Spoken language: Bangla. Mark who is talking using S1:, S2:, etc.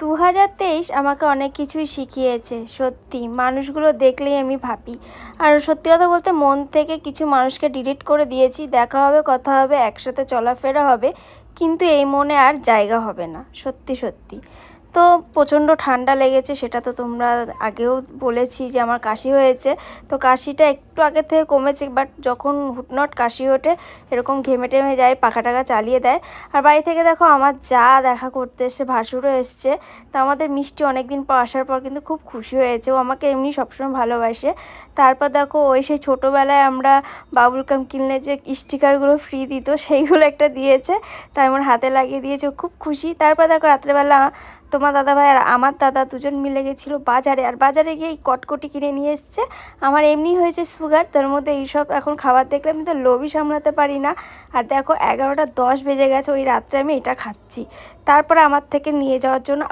S1: 2023 আমাকে অনেক কিছুই শিখিয়েছে। সত্যি মানুষগুলো দেখলেই আমি ভাবি। আর সত্যি কথা বলতে মন থেকে কিছু মানুষকে ডিলিট করে দিয়েছি। দেখা হবে, কথা হবে, একসাথে চলাফেরা হবে। কিন্তু এই মনে আর জায়গা হবে না। সত্যি, সত্যি। তো প্রচণ্ড ঠান্ডা লেগেছে, সেটা তো তোমরা আগেও বলেছি যে আমার কাশি হয়েছে। তো কাশিটা একটু আগের থেকে কমেছে, বাট যখন হুটনট কাশি ওঠে এরকম ঘেমে টেমে যায়, পাখা টাখা চালিয়ে দেয়। আর বাড়ি থেকে দেখো আমার যা দেখা করতে এসছে, ভাসুরও এসছে। তা আমাদের মিষ্টি অনেক দিন পর আসার পর কিন্তু খুব খুশি হয়েছে। ও আমাকে এমনি সবসময় ভালোবাসে। তারপর দেখো ওই সেই ছোটোবেলায় আমরা বাবুল গাম কিনলে যে স্টিকারগুলো ফ্রি দিত, সেইগুলো একটা দিয়েছে। তাই আমার হাতে লাগিয়ে দিয়েছে, ও খুব খুশি। তারপর দেখো রাত্রেবেলা তোমার দাদাভাই আর আমার দাদা দুজন মিলে গেছিলো বাজারে, আর বাজারে গিয়ে এই কটকটি কিনে নিয়ে এসছে। আমার এমনি হয়েছে সুগার, তার মধ্যে এইসব এখন খাবার দেখলে আমি তো লোভই সামলাতে পারি না। আর দেখো 11টা 10 বেজে গেছে, ওই রাত্রে আমি এটা খাচ্ছি। তারপরে আমার থেকে নিয়ে যাওয়ার জন্য